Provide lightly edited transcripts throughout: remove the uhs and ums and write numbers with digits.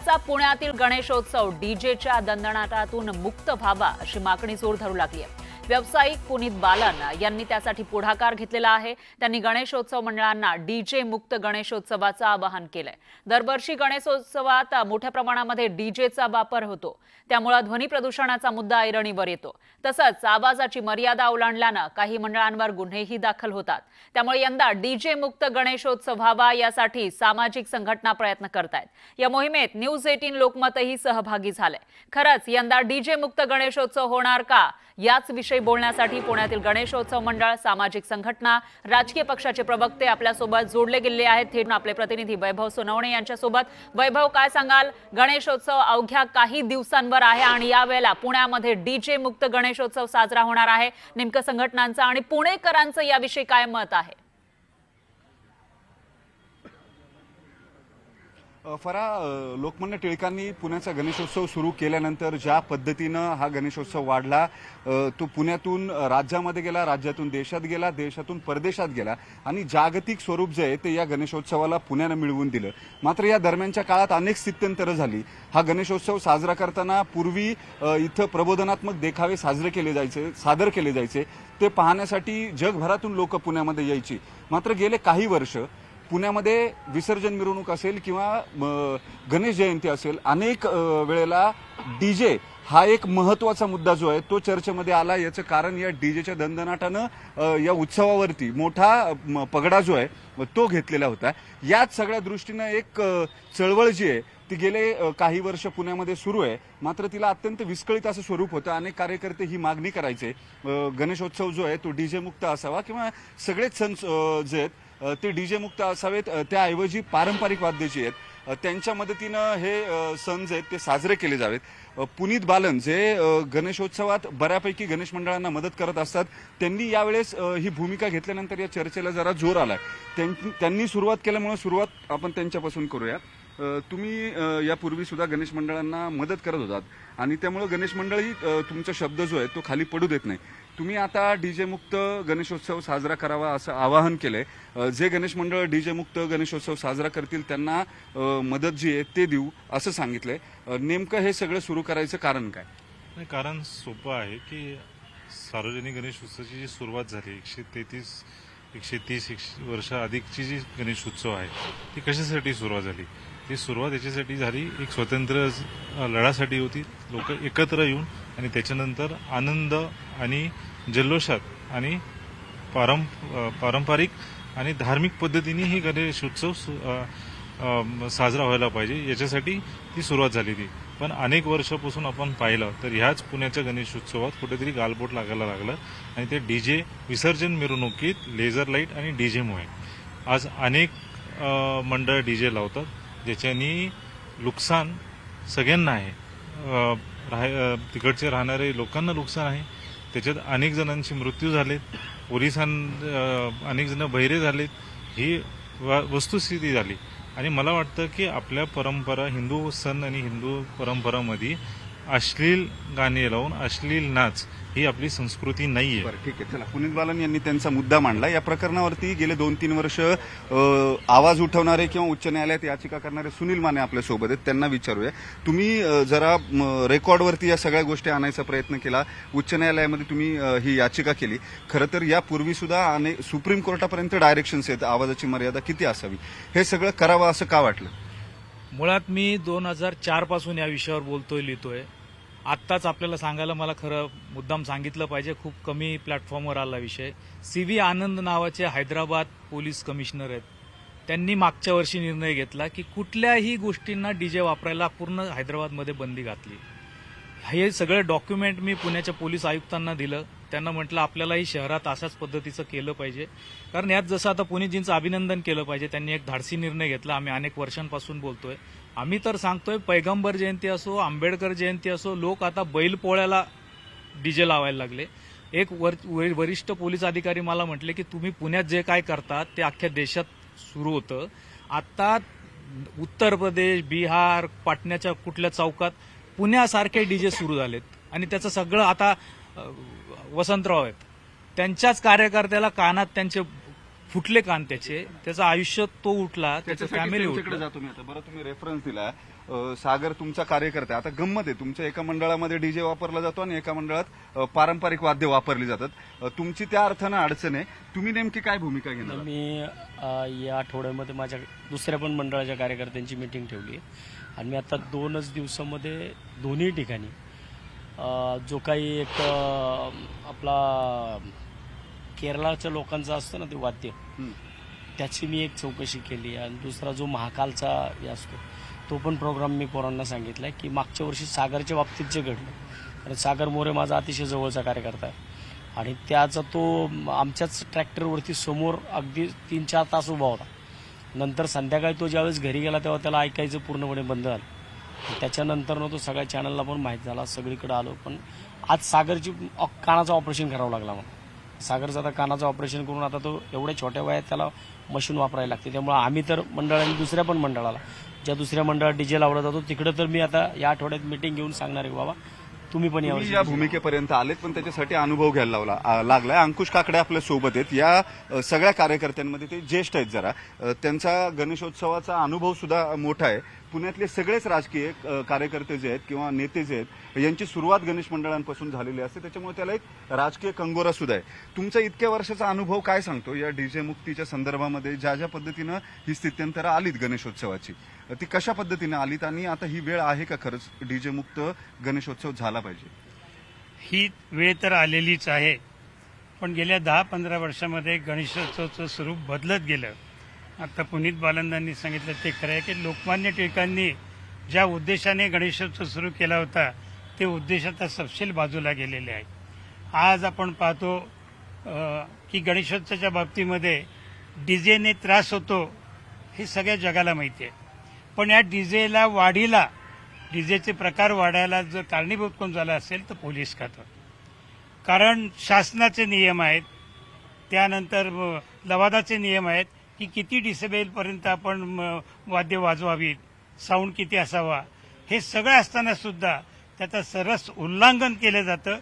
यंदाचा पुण्यातील गणेशोत्सव डीजेच्या दणदणाटातून मुक्त व्हावा अशी मागणी जोर धरू लागली आहे। व्यावसायिक पुनीत बालन यांनी त्यासाठी पुढाकार घेतलेला आहे। त्यांनी गणेशोत्सव मंडळांना डीजे मुक्त गणेशोत्सवाचं आवाहन केलंय। दरवर्षी गणेशोत्सवात मोठ्या प्रमाणामध्ये डीजेचा वापर होतो, त्यामुळे ध्वनी प्रदूषणाचा मुद्दा ऐरणीवर येतो। तसंच आवाजाची मर्यादा ओलांडल्यानं काही मंडळांवर गुन्हेही दाखल होतात। त्यामुळे यंदा डीजे मुक्त गणेशोत्सव व्हावा यासाठी सामाजिक संघटना प्रयत्न करतायत। या मोहिमेत न्यूज 18 लोकमतही सहभागी झालंय। खरंच यंदा डीजे मुक्त गणेशोत्सव होणार का, याच विषयी बोलण्यासाठी पुण्यातील गणेशोत्सव मंडळ, सामाजिक संघटना, राजकीय पक्षाचे प्रवक्ते आपल्यासोबत जोडले गेले आहेत। थेट आपले प्रतिनिधी वैभव सोनवणे यांच्यासोबत। वैभव, काय सांगाल? गणेशोत्सव अवघ्या काही दिवसांवर आहे आणि यावेळेला पुण्यामध्ये डीजे मुक्त गणेशोत्सव साजरा होणार आहे। नेमकं संघटनांचं आणि पुणेकरांचं याविषयी काय मत आहे? फरा, लोकमान्य टिळकांनी पुण्याचा गणेशोत्सव सुरू केल्यानंतर ज्या पद्धतीनं हा गणेशोत्सव वाढला, तो पुण्यातून राज्यामध्ये गेला, राज्यातून देशात गेला, देशातून परदेशात गेला आणि जागतिक स्वरूप जे आहे ते या गणेशोत्सवाला पुण्यानं मिळवून दिलं। मात्र या दरम्यानच्या काळात अनेक स्थित्यंतरं झाली। हा गणेशोत्सव साजरा करताना पूर्वी इथं प्रबोधनात्मक देखावे सादर केले जायचे, ते पाहण्यासाठी जगभरातून लोक पुण्यामध्ये यायची। मात्र गेले काही वर्ष पुण्यामध्ये विसर्जन मिरवणूक असेल किंवा गणेश जयंती असेल, अनेक वेळेला डीजे हा एक महत्वाचा मुद्दा जो आहे तो चर्चेमध्ये आला। याचं कारण या डीजेच्या दणदणाटानं या उत्सवावरती मोठा पगडा जो आहे तो घेतलेला होता। याच सगळ्या दृष्टीनं एक चळवळ जी आहे ती गेले काही वर्ष पुण्यामध्ये सुरू आहे। मात्र तिला अत्यंत विस्कळीत असं स्वरूप होतं। अनेक कार्यकर्ते ही मागणी करायचे, गणेशोत्सव जो आहे तो डीजे मुक्त असावा किंवा सगळेच सण जे आहेत ते डीजे मुक्त असावेत, त्याऐवजी पारंपरिक वाद्य जी आहेत त्यांच्या मदतीनं हे सण जे आहेत ते साजरे केले जावेत। पुनीत बालन जे गणेशोत्सवात बऱ्यापैकी गणेश मंडळांना मदत करत असतात, त्यांनी यावेळेस ही भूमिका घेतल्यानंतर या चर्चेला जरा जोर आलाय। त्यांनी सुरुवात केल्यामुळे सुरुवात आपण त्यांच्यापासून करूया। तुम्ही यापूर्वी सुद्धा गणेश मंडळांना मदत करत होतात आणि त्यामुळे गणेश मंडळी तुमचा शब्द जो आहे तो खाली पडू देत नाही। तुम्ही आता डीजे मुक्त गणेशोत्सव साजरा करावा असं आवाहन केलंय। जे गणेश मंडळ डीजे मुक्त गणेशोत्सव साजरा करतील त्यांना मदत जी आहे ते देऊ असं सांगितलंय। नेमकं हे सगळं सुरू करायचं कारण काय? नाही, कारण सोपं आहे की सार्वजनिक गणेशोत्सवाची जी सुरुवात झाली 130 वर्ष अधिकची जी गणेशोत्सव आहे ती कशासाठी सुरुवात झाली? ती सुरुवात याच्यासाठी झाली, एक स्वतंत्र लढ्यासाठी होती। लोक एकत्र येऊन आणि त्याच्यानंतर आनंद आणि जल्लोषात आणि पारंपरिक आणि धार्मिक पद्धतीने ही गणेशोत्सव साजरा व्हायला पाहिजे, याच्यासाठी ती सुरुवात झाली ती। पण अनेक वर्षापासून आपण पाहिलं तर ह्याच पुण्याच्या गणेशोत्सवात कुठेतरी गालबोट लागायला लागलं आणि ते डीजे विसर्जन मिरवणुकीत लेझर लाईट आणि डीजेमुळे आज अनेक मंडळ डीजे लावतात, ज्याच्यानी नुकसान सगळ्यांना आहे। तिकडचे राहणारे लोकांना नुकसान आहे, त्याच्यात अनेक जणांचे मृत्यू झालेत, अनेक जण बहिरे झालेत, ही वस्तुस्थिती झाली। आणि मला वाटतं की आपल्या परंपरा, हिंदू सण आणि हिंदू परंपरामध्ये अश्लील गाणे लावून अश्लील नाच ही आपली संस्कृती नाहीये। बरं, ठीक आहे, चला। पुनीत बालन यांनी त्यांचा मुद्दा मांडला। या प्रकरणावरती गेले 2-3 वर्ष आवाज उठवणारे किंवा उच्च न्यायालयात याचिका करणारे सुनील माने आपल्यासोबत आहेत, त्यांना विचारूया। तुम्ही जरा रेकॉर्डवरती या सगळ्या गोष्टी आणायचा प्रयत्न केला, उच्च न्यायालयामध्ये तुम्ही ही याचिका केली। खरं तर यापूर्वी सुद्धा सुप्रीम कोर्टापर्यंत डायरेक्शन्स आहेत आवाजाची मर्यादा किती असावी, हे सगळं करावं असं का वाटलं? मुळात मी 2004 पासून या विषयावर बोलतोय, लिहितोय। आत्ताच आपल्याला सांगायला मला खरं मुद्दाम सांगितलं पाहिजे, खूप कमी प्लॅटफॉर्मवर आला विषय। CV आनंद नावाचे हैदराबाद पोलीस कमिशनर आहेत, त्यांनी मागच्या वर्षी निर्णय घेतला की कुठल्याही गोष्टींना डीजे वापरायला पूर्ण हैदराबादमध्ये बंदी घातली। हे सगळं डॉक्युमेंट मी पुण्याच्या पोलीस आयुक्तांना दिलं। त्यांना म्हटलं आपल्यालाही शहरात अशाच पद्धतीचं केलं पाहिजे, कारण यात जसं आता पुणेजींचं अभिनंदन केलं पाहिजे, त्यांनी एक धाडसी निर्णय घेतला। आम्ही अनेक वर्षांपासून बोलतोय, आम्ही तर सांगतोय पैगंबर जयंती असो, आंबेडकर जयंती असो, लोक आता बैलपोळ्याला डीजे लावायला लागले। एक वरिष्ठ पोलीस अधिकारी मला म्हटले की तुम्ही पुण्यात जे काय करता ते अख्ख्या देशात सुरू होतं। आता उत्तर प्रदेश, बिहार, पाटण्याच्या कुठल्या चौकात पुण्यासारखे डीजे सुरू झालेत आणि त्याचं सगळं आता वसंतराव आहेत, त्यांच्याच कार्यकर्त्याला कानात त्यांचे फुटले कान, त्याचं आयुष्य तो उठला, त्याचं फॅमिली उठलं। जातो मी आता। बरं, तुम्ही रेफरन्स दिला, सागर तुमचा कार्यकर्ता आहे. आता गंमत आहे, तुमच्या एका मंडळामध्ये डीजे वापरला जातो आणि एका मंडळात पारंपरिक वाद्य वापरली जातात. तुमची त्या अर्थानं अडचण आहे. तुम्ही नेमकी काय भूमिका घेणार? मी या आठवड्यामध्ये माझ्या दुसऱ्या पण मंडळाच्या कार्यकर्त्यांची मीटिंग ठेवली आणि मी आता 2च दिवसामध्ये दोन्ही ठिकाणी जो काही एक आपला केरळाच्या लोकांचा असतो ना ते वाद्य, त्याची मी एक चौकशी केली आणि दुसरा जो महाकालचा हे असतो तो पण प्रोग्राम मी पोरांना सांगितला की मागच्या वर्षी सागरच्या बाबतीत जे घडलं, कारण सागर मोरे माझा अतिशय जवळचा कार्यकर्ता आहे आणि त्याचा तो आमच्याच ट्रॅक्टरवरती समोर अगदी 3-4 तास उभा होता. नंतर संध्याकाळी तो ज्यावेळेस घरी गेला तेव्हा त्याला ऐकायचं पूर्णपणे बंद झालं. त्याच्यानंतर तो सगळ्या चॅनलला पण माहीत झाला, सगळीकडे आलो. पण आज सागरची कानाचं ऑपरेशन करावं लागला. मग सागरचं आता कानाचं ऑपरेशन करून आता तो एवढ्या छोट्या वयात त्याला मशीन वापरायला लागते. त्यामुळे आम्ही तर मंडळाने दुसऱ्या पण मंडळाला, ज्या दुसऱ्या मंडळात डीजे लावला जातो तिकडे तर मी आता या आठवड्यात मीटिंग घेऊन सांगणार आहे बाबा तुम्ही पण तुम्ही या भूमिकेपर्यंत आलेत, पण त्याच्यासाठी अनुभव घ्यायला लागलाय. अंकुश काकडे आपल्या सोबत आहेत. या सगळ्या कार्यकर्त्यांमध्ये ते ज्येष्ठ आहेत जरा, त्यांचा गणेशोत्सवाचा अनुभव सुद्धा मोठा आहे. पुण्यातले सगळेच राजकीय कार्यकर्ते जे आहेत किंवा नेते जे आहेत यांची सुरुवात गणेश मंडळांपासून झालेली असते, त्याच्यामुळे त्याला एक राजकीय कंगोरा सुद्धा आहे. तुमचा इतक्या वर्षाचा अनुभव काय सांगतो या डीजे मुक्तीच्या संदर्भामध्ये? ज्या पद्धतीनं ही स्थित्यंतरं आलीत गणेशोत्सवाची, ती कशा पद्धतीने आलीत आणि आता ही वेळ आहे का खरंच डीजे मुक्त गणेशोत्सव झाला पाहिजे? ही वेळ तर आलेलीच आहे, पण गेल्या 10-15 वर्षामध्ये गणेशोत्सवाचं स्वरूप बदलत गेलं. आता पुनीत बालंदांनी सांगितलं ते खरं आहे की लोकमान्य टिळकांनी ज्या उद्देशाने गणेशोत्सव सुरू केला होता ते उद्देश आता सपशेल बाजूला गेलेले आहेत. आज आपण पाहतो की गणेशोत्सवाच्या बाबतीमध्ये डीजेने त्रास होतो हे सगळ्या जगाला माहिती आहे. पण या डीजेला वाढीला, डीजेचे प्रकार वाढायला जर कारणीभूत कोण झाला असेल तर पोलीस खातं. कारण शासनाचे नियम आहेत, त्यानंतर लवादाचे नियम आहेत की किती डिसेबलपर्यंत आपण वाद्य वाजवावीत, साऊंड किती असावा, हे सगळं असताना सुद्धा त्याचं सरस उल्लंघन केलं जातं.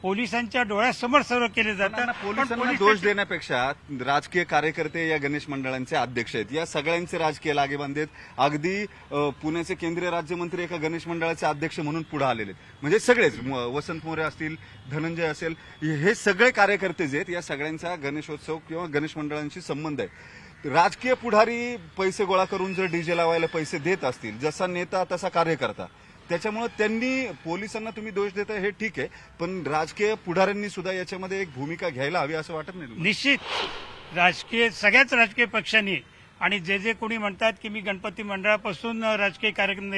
पोलिसांच्या डोळ्यासमोर सर्व केले जातं. पोलिसांना दोष देण्यापेक्षा राजकीय कार्यकर्ते या गणेश मंडळांचे अध्यक्ष आहेत, या सगळ्यांचे राजकीय लागेबांधे आहेत. अगदी पुण्याचे केंद्रीय राज्यमंत्री एका गणेश मंडळाचे अध्यक्ष म्हणून पुढे आलेले आहेत. म्हणजे सगळेच, वसंत मोरे असतील, धनंजय असेल, हे सगळे कार्यकर्ते जे आहेत या सगळ्यांचा गणेशोत्सव किंवा गणेश मंडळांशी संबंध आहे. राजकीय पुढारी पैसे गोळा करून जर डीजे लावायला पैसे देत असतील, जसा नेता तसा कार्यकर्ता, त्याच्यामुळे त्यांनी, पोलिसांना तुम्ही दोष देता हे ठीक आहे, पण राजकीय पुढाऱ्यांनी सुद्धा याच्यामध्ये एक भूमिका घ्यायला हवी असं वाटत नाही? निश्चित सगळ्याच राजकीय पक्षांनी, आणि जे कोणी म्हणतात की मी गणपती मंडळापासून राजकीय कार्यक्रम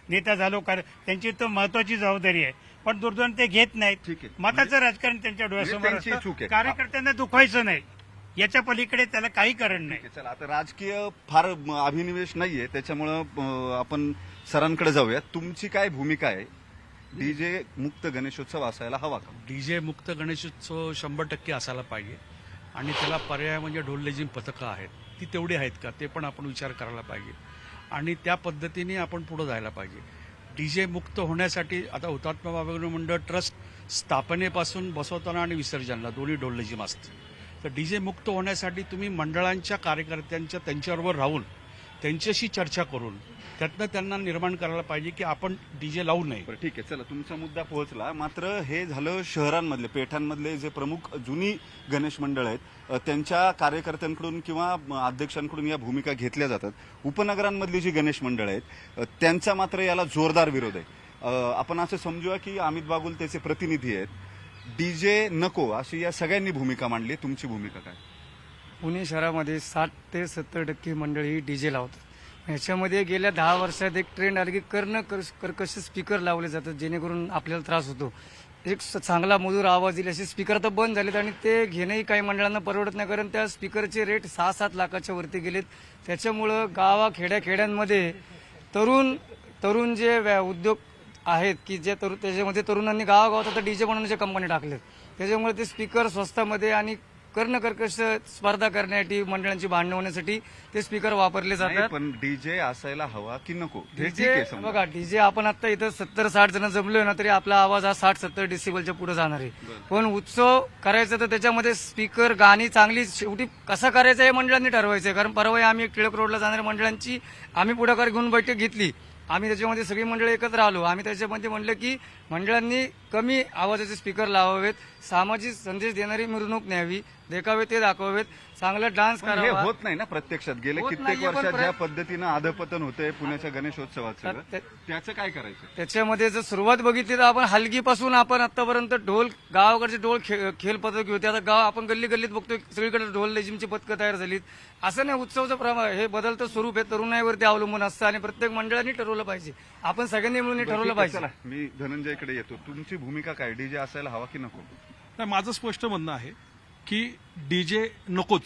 नेता झालो, त्यांची तर महत्वाची जबाबदारी आहे, पण दुर्दैवाने ते घेत नाहीत. ठीक आहे. मताचं राजकारण त्यांच्या डोळ्यासमोर त्यांची असतं. चूक आहे. कार्यकर्त्यांना दुखवायचं नाही, याच्या पलीकडे त्याला काही कारण नाही. चला, आता राजकीय फार अभिनिवेश नाहीये, त्याच्यामुळं आपण सरांकडे जाऊया. तुमची काय भूमिका आहे? डीजे मुक्त गणेशोत्सव असायला हवा का? डीजे मुक्त गणेशोत्सव 100% असायला पाहिजे आणि त्याला पर्याय म्हणजे ढोल लेझिम पथकं आहेत, ती तेवढी आहेत का ते पण आपण विचार करायला पाहिजे आणि त्या पद्धतीने आपण पुढे जायला पाहिजे. डीजे मुक्त होण्यासाठी आता हुतात्मा बाबा मंडळ ट्रस्ट स्थापनेपासून बसवताना आणि विसर्जनला दोन्ही ढोल लेझिम असते. तर डीजे मुक्त होण्यासाठी तुम्ही मंडळांच्या कार्यकर्त्यांच्या त्यांच्याबरोबर राहून त्यांच्याशी चर्चा करून त्यातनं त्यांना निर्माण करायला पाहिजे की आपण डीजे लावू नये. बरं, ठीक आहे, चला, तुमचा मुद्दा पोहोचला. मात्र हे झालं शहरांमधले, पेठांमधले जे प्रमुख जुनी गणेश मंडळ आहेत त्यांच्या कार्यकर्त्यांकडून किंवा अध्यक्षांकडून या भूमिका घेतल्या जातात. उपनगरांमधली जी गणेश मंडळ आहेत त्यांचा मात्र याला जोरदार विरोध आहे. आपण असं समजूया की अमित बागुल त्याचे प्रतिनिधी आहेत. डीजे नको अशी या सगळ्यांनी भूमिका मांडली. तुमची भूमिका काय? पुणे शहरामध्ये 60 ते 70% मंडळी डीजे लावतात. ह्याच्यामध्ये गेल्या 10 वर्षात एक ट्रेंड आली की कर्कश स्पीकर लावले जातात जेणेकरून आपल्याला त्रास होतो. एक चांगला मधुर आवाज येईल असे स्पीकर तर बंद झालेत आणि ते घेणंही काही मंडळांना परवडत नाही, कारण त्या स्पीकरचे रेट 6-7 लाखाच्या वरती गेलेत. त्याच्यामुळं खेड्यामध्ये तरुण जे उद्योग आहेत की जे त्याच्यामध्ये तरुणांनी गावागावात आता डीजे बनवण्याच्या कंपनी टाकलेत. त्याच्यामुळे ते स्पीकर स्वस्तामध्ये आणि कर्कश स्पर्धा करण्यासाठी, मंडळांची भांडण होण्यासाठी ते स्पीकर वापरले जातात. पण डीजे असायला हवा की नको? डीजे बघा, डीजे आपण आता इथं 70-60 जण जमलोय ना तरी आपला आवाज हा 60-70 डेसिबलच्या पुढे जाणार आहे. पण उत्सव करायचा तर त्याच्यामध्ये स्पीकर, गाणी चांगली, शेवटी कसं करायचं हे मंडळांनी ठरवायचंय. कारण परवा आम्ही टिळक रोडला जाणाऱ्या मंडळांची आम्ही पुढाकार घेऊन बैठक घेतली. आम्ही त्याच्यामध्ये सगळी मंडळी एकत्र आलो. आम्ही त्याच्यामध्ये म्हणलं की मंडळांनी कमी आवाजाचे स्पीकर लावावेत, सामाजिक संदेश देणारी मिरवणूक न्यावी, देखावे ते दाखवावेत, चांगला डान्स पण हे करावा. होत नाही ना प्रत्यक्षात. गेले होत कित्येक नाहीये, पण वर्षात ज्या पद्धतीनं अधपतन होतंय पुण्याच्या गणेशोत्सवात सगळं, त्या- त्याचं काय करायचं? त्याच्यामध्ये जर सुरुवात बघितली तर आपण हलगीपासून आपण आतापर्यंत ढोल, गावाकडचे ढोल खेळ पथक होते. आता गाव आपण गल्ली गल्लीत बघतोय सगळीकडे ढोल लेझिमची पथकं तयार झालीत. असं नाही, उत्सवाचं प्रमाण हे बदलतं स्वरूप हे तरुणाईवरती अवलंबून असतं आणि प्रत्येक मंडळाने ठरवलं पाहिजे, आपण सगळ्यांनी मिळून हे ठरवलं पाहिजे. चला, मी धनंजयकडे येतो. तुमची भूमिका काय? डीजे असायला हवा की नको? नाही, माझं स्पष्ट म्हणणं आहे की डीजे नकोच.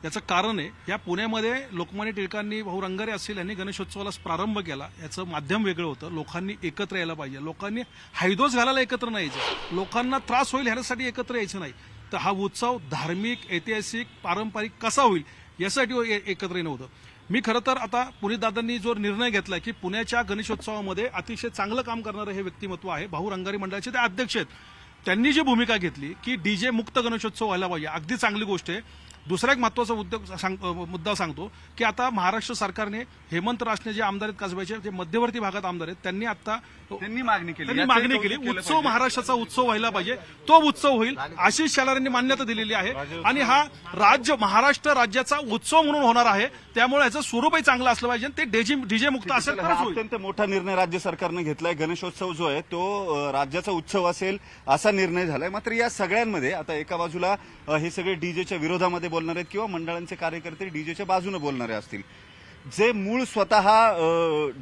याचं कारण आहे, या पुण्यामध्ये लोकमान्य टिळकांनी, भाऊ रंगारे असतील यांनी गणेशोत्सवाला प्रारंभ केला. याचं माध्यम वेगळं होतं. लोकांनी एकत्र यायला पाहिजे. लोकांनी हैदोस घालायला एकत्र नाही यायचं. लोकांना त्रास होईल ह्यासाठी एकत्र यायचं नाही. तर हा उत्सव धार्मिक, ऐतिहासिक, पारंपरिक कसा होईल यासाठी एकत्र येणं होतं. मी खरं तर आता पुनीतदादांनी जो निर्णय घेतला की पुण्याच्या गणेशोत्सवामध्ये अतिशय चांगलं काम करणारं हे व्यक्तिमत्व आहे, भाऊ रंगारी मंडळाचे ते अध्यक्ष आहेत. त्यांनी जी भूमिका घेतली की डीजे मुक्त गणेशोत्सव व्हायला पाहिजे, अगदी चांगली गोष्ट आहे. दुसरा एक महत्वाचा मुद्दा सांगतो की आता महाराष्ट्र सरकारने हेमंत रासने जे आमदार आहेत कसब्याचे, जे मध्यवर्ती भागात आमदार आहेत, त्यांनी मागणी केली उत्सव महाराष्ट्राचा उत्सव व्हायला पाहिजे, तो उत्सव होईल. आशिष शेलार यांनी मान्यता दिलेली आहे आणि हा महाराष्ट्र राज्याचा उत्सव म्हणून होणार आहे. त्यामुळे याचं स्वरूपही चांगलं असलं पाहिजे. ते डीजे मुक्त असेल तरच होईल. अत्यंत मोठा निर्णय राज्य सरकारनं घेतलाय. गणेशोत्सव जो आहे तो राज्याचा उत्सव असेल असा निर्णय झालाय. मात्र या सगळ्यांमध्ये आता एका बाजूला हे सगळे डीजेच्या विरोधामध्ये बोलणार आहेत किंवा मंडळांचे कार्यकर्ते डीजेच्या बाजूने बोलणारे असतील. जे मूळ स्वतः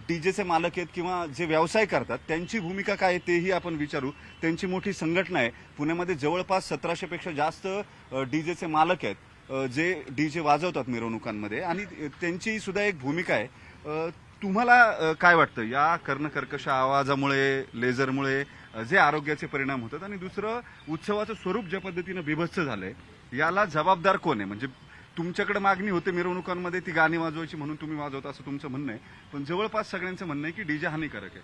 डीजेचे मालक आहेत किंवा जे व्यवसाय करतात त्यांची भूमिका काय आहे तेही आपण विचारू. त्यांची मोठी संघटना आहे. पुण्यामध्ये जवळपास 1700 पेक्षा जास्त डीजेचे मालक आहेत जे डीजे वाजवतात मिरवणुकांमध्ये आणि त्यांची सुद्धा एक भूमिका आहे. तुम्हाला काय वाटतं या कर्णकर्कश आवाजामुळे, लेझरमुळे जे आरोग्याचे परिणाम होतात आणि दुसरं उत्सवाचं स्वरूप ज्या पद्धतीनं बिभत्स झालंय याला जबाबदार कोण आहे? म्हणजे तुमच्याकडे मागणी होते मिरवणुकांमध्ये ती गाणी वाजवायची म्हणून तुम्ही वाजवता असं तुमचं म्हणणं आहे, पण जवळपास सगळ्यांचं म्हणणं आहे की डीजे हानिकारक आहे.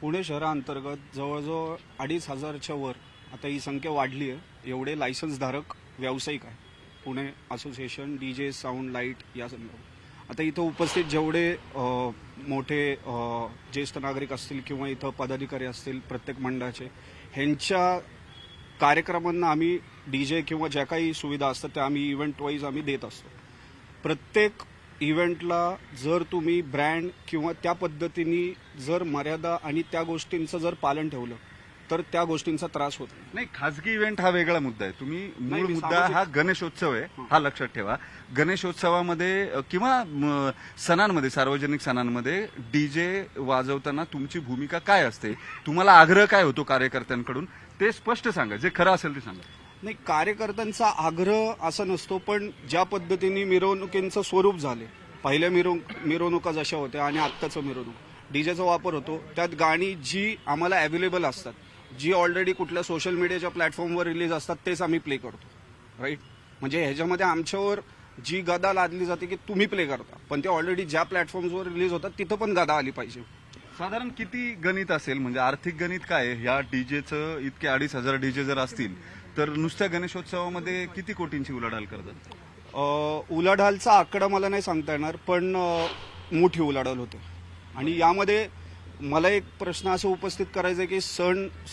पुणे शहराअंतर्गत जवळजवळ 2500च्या वर आता ही संख्या वाढली आहे. एवढे लायसन्सधारक व्यावसायिक आहे Pune association DJ sound light या संदर्भात. आता इथं उपस्थित जेवढे मोठे ज्येष्ठ नागरिक असतील किंवा इथं पदाधिकारी असतील प्रत्येक मंडळाचे, ह्यांच्या कार्यक्रमांना आम्ही डीजे किंवा ज्या काही सुविधा असतात त्या आम्ही इव्हेंट वाईज आम्ही देत असतो. प्रत्येक इव्हेंटला जर तुम्ही ब्रँड किंवा त्या पद्धतीने जर मर्यादा आणि त्या गोष्टींचं जर पालन ठेवलं तर त्या गोष्टींचा त्रास होत नाही. खाजगी इव्हेंट हा वेगळा मुद्दा आहे. तुम्ही मूळ मुद्दा हा गणेशोत्सव आहे, हा लक्षात ठेवा. गणेशोत्सवामध्ये किंवा सणांमध्ये, सार्वजनिक सणांमध्ये डीजे वाजवताना तुमची भूमिका काय असते? तुम्हाला आग्रह काय होतो कार्यकर्त्यांकडून ते स्पष्ट सांगा. जे खरं असेल ते सांगा. नाही, कार्यकर्त्यांचा आग्रह असा नसतो, पण ज्या पद्धतीने मिरवणुकींचं स्वरूप झाले, पहिल्या मिरवणुका जशा होत्या आणि आत्ताचं मिरवणूक डीजेचा वापर होतो, त्यात गाणी जी आम्हाला अवेलेबल असतात, जी ऑलरेडी कुठल्या सोशल मीडियाच्या प्लॅटफॉर्मवर रिलीज असतात तेच आम्ही प्ले करतो. राईट? म्हणजे ह्याच्यामध्ये आमच्यावर जी गदा लादली जाते की तुम्ही प्ले करता, पण ते ऑलरेडी ज्या प्लॅटफॉर्मवर रिलीज होतात तिथं पण गदा आली पाहिजे. साधारण किती गणित असेल? म्हणजे आर्थिक गणित काय आहे? ह्या डीजेचं इतके 2500 डीजे जर असतील तर नुसत्या गणेशोत्सवामध्ये किती कोटींची उलाढाल करतात? उलाढालचा आकडा मला नाही सांगता येणार, पण मोठी उलाढाल होते. आणि यामध्ये मला एक प्रश्न असं उपस्थित करायचा आहे की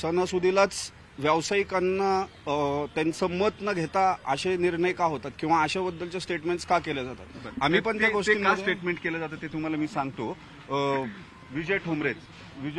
सणासुदीलाच व्यावसायिकांना त्यांचं मत न घेता असे निर्णय का होतात किंवा अशाबद्दलचे स्टेटमेंट्स का केले जातात? आम्ही पण त्या गोष्टी स्टेटमेंट केलं जातं ते तुम्हाला मी सांगतो. विजय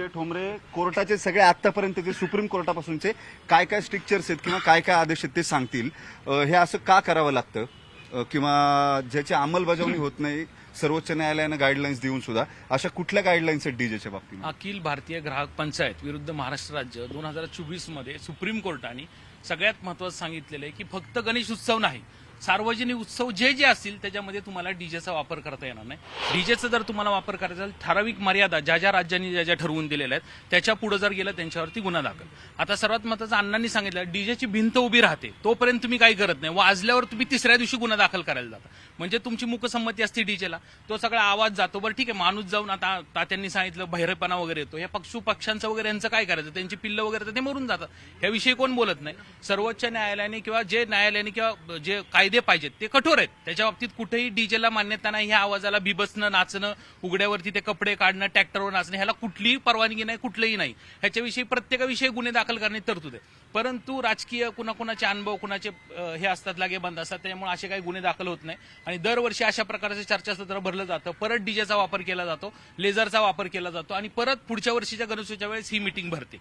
ठोंबरे कोर्टाचे सगळे आतापर्यंत जे सुप्रीम कोर्टापासूनचे काय काय स्ट्रिक्चर्स आहेत किंवा काय काय आदेश आहेत ते सांगतील. हे असं का करावं लागतं किंवा ज्याची अंमलबजावणी होत नाही सर्वोच्च न्यायालयानं गाईडलाईन्स देऊन सुद्धा, अशा कुठल्या गाईडलाईन्स आहेत डीजेच्या बाबतीत? अखिल भारतीय ग्राहक पंचायत विरुद्ध महाराष्ट्र राज्य 2024 मध्ये सुप्रीम कोर्टाने सगळ्यात महत्वाचं सांगितलेलं आहे की फक्त गणेश उत्सव नाही, सार्वजनिक उत्सव जे जे असतील त्याच्यामध्ये तुम्हाला डीजेचा वापर करता येणार नाही. डीजेचा जर तुम्हाला वापर करायचा असेल, ठराविक मर्यादा ज्या ज्या राज्यांनी ज्या ज्या ठरवून दिलेल्या आहेत त्याच्या पुढे जर गेलं त्यांच्यावरती गुन्हा दाखल. आता सर्वात महत्त्वाचं अण्णांनी सांगितलं, डीजेची भिंत उभी राहते तोपर्यंत तुम्ही काही करत नाही, वाजल्यावर तुम्ही तिसऱ्या दिवशी गुन्हा दाखल करायला जाता. म्हणजे तुमची मूकसंमती असते डीजेला, तो सगळा आवाज जातो. बरं ठीक आहे, माणूस जाऊन आता तात्यांनी सांगितलं बहिरेपणा वगैरे येतो, या पक्ष्यांचं वगैरे यांचं काय करायचं, त्यांची पिल्लं वगैरे तर ते मरून जातात, ह्याविषयी कोण बोलत नाही. सर्वोच्च न्यायालयाने किंवा जे न्यायालयाने किंवा जे कायदे पाहिजेत ते कठोर आहेत, त्याच्या बाबतीत कुठेही डीजेला मान्यता नाही. ह्या आवाजाला बिबसणं, नाचणं, उघड्यावरती ते कपडे काढणं, ट्रॅक्टरवर नाचणं, ह्याला कुठलीही परवानगी नाही, कुठलंही नाही. ह्याच्याविषयी प्रत्येकाविषयी गुन्हे दाखल करण्याची तरतूद आहे. परंतु राजकीय कुणाकुणाचे अनुभव, कुणाचे हे असतात, लागे बंद असतात, त्यामुळे असे काही गुन्हे दाखल होत नाही. आणि दरवर्षी अशा प्रकारचे चर्चासत्र भरलं जातं, परत डीजेचा वापर केला जातो, लेझरचा वापर केला जातो आणि परत पुढच्या वर्षीच्या गणेशोत्सवाच्या वेळेस ही मीटिंग भरते.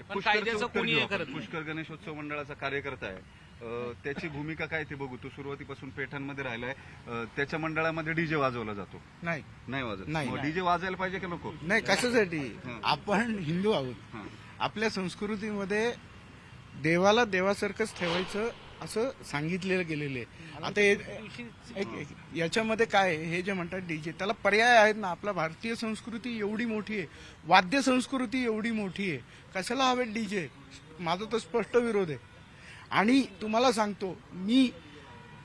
पण कायद्याचं कोणी हे करत नाही. पुष्कर गणेशोत्सव मंडळाचा कार्यकर्ता आहे, त्याची भूमिका काय ते बघू. तो सुरुवातीपासून पेठांमध्ये राहिलाय, त्याच्या मंडळामध्ये डीजे वाजवला जातो, नाही वाजत. डीजे वाजायला पाहिजे का नको? नाही, कशासाठी? आपण हिंदू आहोत, आपल्या संस्कृतीमध्ये देवाला देवासारखंच ठेवायचं असं सांगितलेलं गेलेलं आहे. आता याच्यामध्ये काय हे जे म्हणतात डीजे, त्याला पर्याय आहेत ना. आपला भारतीय संस्कृती एवढी मोठी आहे, वाद्य संस्कृती एवढी मोठी आहे, कशाला हवे डीजे? माझा तर स्पष्ट विरोध आहे. आणि तुम्हाला सांगतो, मी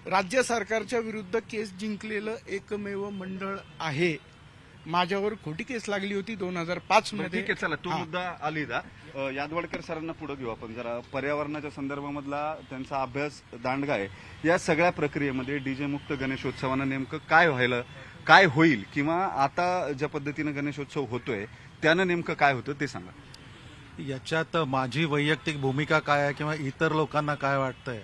राज्य सरकारच्या विरुद्ध केस जिंकलेलं एकमेव मंडळ आहे. माझ्यावर खोटी केस लागली होती 2005 मध्ये. ठीक आहे, चला तो मुद्दा आलिदा. यादवडकर सरांना पुढे घेऊ आपण जरा. पर्यावरणाच्या संदर्भामधला त्यांचा अभ्यास दांडगा आहे. या सगळ्या प्रक्रियेमध्ये डीजे मुक्त गणेशोत्सवानं नेमकं काय होईल, किंवा आता ज्या पद्धतीनं गणेशोत्सव होतोय त्यानं नेमकं काय होतं ते सांगा. याच्यात माझी वैयक्तिक भूमिका काय आहे किंवा इतर लोकांना काय वाटतंय,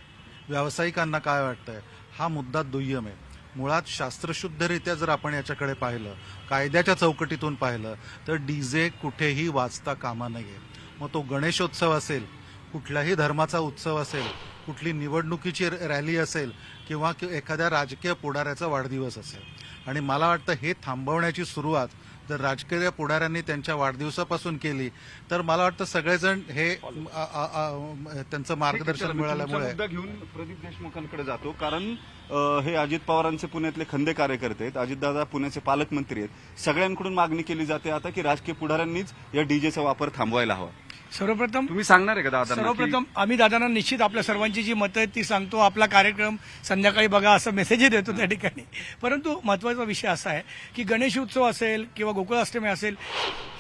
व्यावसायिकांना काय वाटतंय, हा मुद्दा दुय्यम आहे. मुळात शास्त्रशुद्धरित्या जर आपण याच्याकडे पाहिलं, कायद्याच्या चौकटीतून पाहिलं, तर डीजे कुठेही वाजता कामा नये. मग तो गणेशोत्सव असेल, कुठल्याही धर्माचा उत्सव असेल, कुठली निवडणुकीची रॅली असेल किंवा एखाद्या राजकीय पुढाऱ्याचा वाढदिवस असेल. आणि मला वाटतं हे थांबवण्याची सुरुवात जर राजकीय पुढाऱ्यांनी त्यांच्या वाढदिवसापासून केली तर मला वाटतं सगळेजण हे त्यांचं मार्गदर्शन मिळाल्यामुळे. मुद्दा घेऊन प्रदीप देशमुखांकडे जातो, कारण हे अजित पवारांचे पुण्यातले खंदे कार्यकर्ते आहेत, अजितदादा पुण्याचे पालकमंत्री आहेत. सगळ्यांकडून मागणी केली जाते आता की राजकीय पुढाऱ्यांनीच या डीजेचा वापर थांबवायला हवा. सर्वप्रथम तुम्ही सांगणार आहे का दादा? सर्वप्रथम आम्ही दादांना निश्चित आपल्या सर्वांची जी मतं आहेत ती सांगतो. आपला कार्यक्रम संध्याकाळी बघा असं मेसेजही देतो त्या ठिकाणी. परंतु महत्वाचा विषय असा आहे की गणेश उत्सव असेल किंवा गोकुळाष्टमी असेल,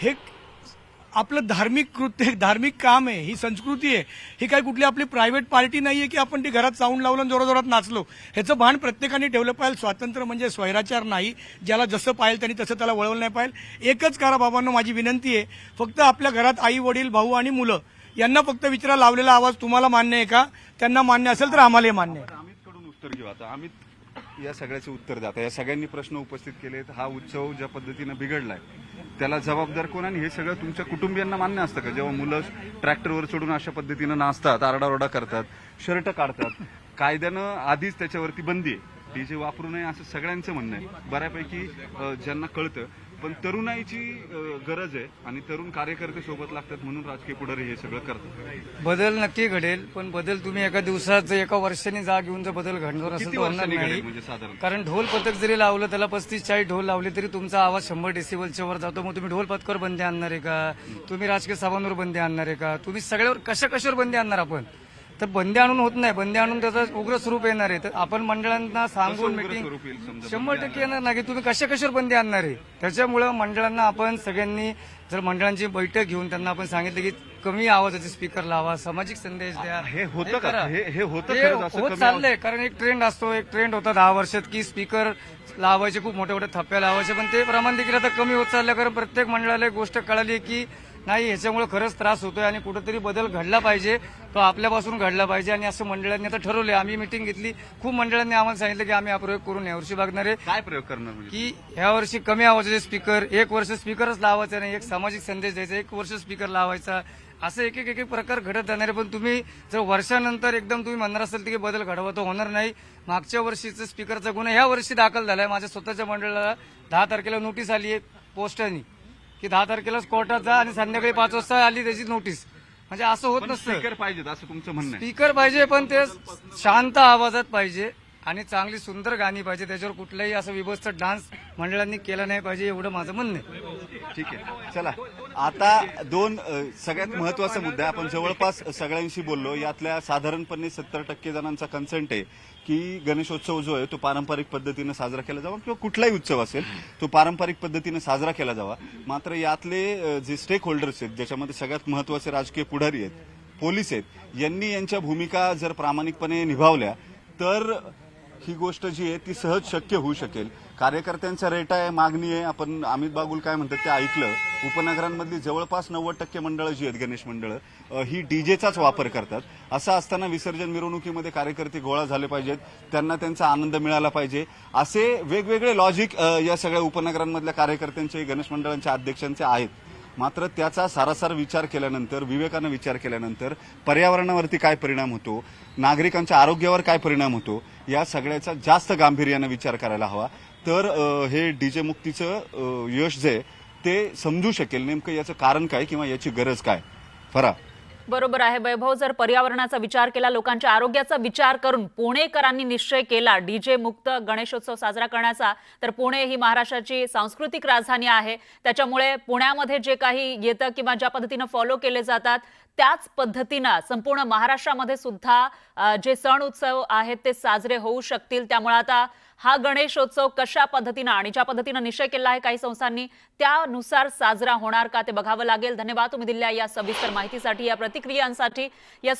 हे आपलं धार्मिक कृत्य, धार्मिक काम आहे, ही संस्कृती आहे. ही काही कुठली आपली प्रायव्हेट पार्टी नाहीये की आपण ती घरात साऊंड लावलं जोराजोरात नाचलो. ह्याचं भान प्रत्येकाने ठेवलं पाहिजे. स्वातंत्र्य म्हणजे स्वैराचार नाही, ज्याला जसं पाहिजे त्यांनी तसं त्याला वळवलं नाही पाहिजे. एकच करा बाबांनो, माझी विनंती आहे, फक्त आपल्या घरात आई वडील भाऊ आणि मुलं यांना फक्त विचारा, लावलेला आवाज तुम्हाला मान्य आहे का? त्यांना मान्य असेल तर आम्हालाही मान्य आहे. अमितकडून उत्तर घेऊ आता. अमित, या सगळ्याचे उत्तर द्या. या सगळ्यांनी प्रश्न उपस्थित केलेत. हा उत्सव ज्या पद्धतीनं बिघडलाय त्याला जबाबदार कोण, आणि हे सगळं तुमच्या कुटुंबियांना मान्य असतं का? जेव्हा मुलं ट्रॅक्टरवर चढून अशा पद्धतीनं नाचतात, आरडाओरडा करतात, शर्ट काढतात, कायद्यानं आधीच त्याच्यावरती बंदी आहे, डीजे वापरू नये असं सगळ्यांचं म्हणणं आहे. बऱ्यापैकी ज्यांना कळतं, पण तरुणाईची गरज आहे आणि तरुण कार्यकर्ते सोबत लागतात म्हणून राजकीय पुढारी हे सगळं करतात. बदल नक्की घडेल, पण बदल तुम्ही एका दिवसात, एका वर्षाने जा घेऊन जर बदल घडणार असेल तर होणार नाही. म्हणजे साधारण कारण ढोल पथक जरी लावलं, त्याला 35-40 ढोल लावले तरी तुमचा आवाज 100 डेसिबलच्या वर जातो. मग तुम्ही ढोल पथकावर बंदी आणणार आहे का? तुम्ही राजकीय सभांवर बंदी आणणार आहे का? तुम्ही सगळ्यावर कशावर बंदी आणणार? आपण तर बंदी आणून होत नाही. बंदी आणून त्याचा उग्र स्वरूप येणार आहे. तर आपण मंडळांना सांगून मीटिंग 100% येणार नाही की तुम्ही कशावर बंदी आणणार आहे. त्याच्यामुळं मंडळांना आपण सगळ्यांनी जर मंडळांची बैठक घेऊन त्यांना आपण सांगितलं की कमी आवाजाचे स्पीकर लावा, सामाजिक संदेश द्या. हे होतं का? हे होतं हे खरंच असं होत कमी चाललंय. कारण एक ट्रेंड असतो, एक ट्रेंड होता 10 वर्षात की स्पीकर लावायचे, खूप मोठ्या मोठ्या थप्प्या लावायचे, पण ते प्रमाण देखील आता कमी होत चाललं. कारण प्रत्येक मंडळाला एक गोष्ट कळाली की नाही, ह्याच्यामुळे खरंच त्रास होतोय आणि कुठेतरी बदल घडला पाहिजे, तो आपल्यापासून घडला पाहिजे. आणि असं मंडळांनी आता ठरवलंय. आम्ही मिटिंग घेतली, खूप मंडळांनी आम्हाला सांगितलं की आम्ही हा प्रयोग करून यावर्षी बघणार आहे. काय प्रयोग करणार म्हणजे? की यावर्षी कमी आवाजाचे स्पीकर, 1 वर्ष स्पीकरच लावायचा नाही, एक सामाजिक संदेश द्यायचा, 1 वर्ष स्पीकर लावायचा, असं एक एक प्रकार घडत जाणार आहे. पण तुम्ही जर वर्षानंतर एकदम तुम्ही म्हणणार असेल की बदल घडवा, तो होणार नाही. मागच्या वर्षीचा स्पीकरचा गुन्हा ह्या वर्षी दाखल झालाय. माझ्या स्वतःच्या मंडळाला 10 तारखेला नोटीस आली आहे पोस्टाने की 10 तारखेलाच कोर्टात जा, आणि संध्याकाळी 5 वाजता आली त्याची नोटीस. म्हणजे असं होत नसतं. स्पीकर पाहिजेत असं तुमचं म्हणणं आहे? स्पीकर पाहिजे, पण ते शांत आवाजात पाहिजे आणि चांगली सुंदर गाणी पाहिजे. त्याच्यावर कुठलाही असं विभत्स डान्स मंडळांनी केला नाही पाहिजे, एवढं माझं म्हणणं आहे. ठीक आहे, चला. आता दोन सगळ्यात महत्वाचा मुद्दा आहे. आपण जवळपास सगळ्यांशी बोललो. यातल्या साधारणपणे 70% जणांचा कन्सेंट आहे की गणेशोत्सव जो आहे तो पारंपरिक पद्धतीने साजरा केला जावा, किंवा कुठलाही उत्सव असेल तो पारंपरिक पद्धतीने साजरा केला जावा. मात्र यातले जे स्टेक होल्डर्स आहेत, ज्याच्यामध्ये सगळ्यात महत्वाचे राजकीय पुढारी आहेत, पोलीस आहेत, यांनी यांच्या भूमिका जर प्रामाणिकपणे निभावल्या तर ही गोष्ट जी आहे ती सहज शक्य होऊ शकेल. कार्यकर्त्यांचा रेटा आहे, मागणी आहे. आपण अमित बागुल काय म्हणतात ते ऐकलं. उपनगरांमधली जवळपास 90% मंडळं जी आहेत, गणेश मंडळं, ही डीजेचाच वापर करतात. असं असताना विसर्जन मिरवणुकीमध्ये कार्यकर्ते गोळा झाले पाहिजेत, त्यांना त्यांचा आनंद मिळाला पाहिजे, असे वेगवेगळे लॉजिक या सगळ्या उपनगरांमधल्या कार्यकर्त्यांचे, गणेश मंडळांच्या अध्यक्षांचे आहेत. मात्र त्याचा सारासार विचार केल्यानंतर, विवेकानं विचार केल्यानंतर पर्यावरणावरती काय परिणाम होतो, नागरिकांच्या आरोग्यावर काय परिणाम होतो, या सगळ्याचा जास्त गांभीर्यानं विचार करायला हवा. तर हे डीजे मुक्तीचं यश जे आहे ते समजू शकेल नेमकं याचं कारण काय किंवा याची गरज काय. फरा बरोबर आहे वैभव. जर पर्यावरणाचा विचार केला, लोकांच्या आरोग्याचा विचार करून पुणेकरांनी निश्चय केला डीजे मुक्त गणेशोत्सव साजरा करण्याचा, तर पुणे ही महाराष्ट्राची सांस्कृतिक राजधानी आहे. त्याच्यामुळे पुण्यामध्ये जे काही येतं किंवा ज्या पद्धतीनं फॉलो केले जातात त्याच पद्धतीनं संपूर्ण महाराष्ट्रामध्ये सुद्धा जे सण उत्सव आहेत ते साजरे होऊ शकतील. त्यामुळे आता हा गणेशोत्सव कशा पद्धतीनं आणि ज्या पद्धतीनं निश्चय केला आहे काही संस्थांनी त्यानुसार साजरा होणार का ते बघावं लागेल. धन्यवाद तुम्ही दिलेल्या या सविस्तर माहितीसाठी, या प्रतिक्रियांसाठी. या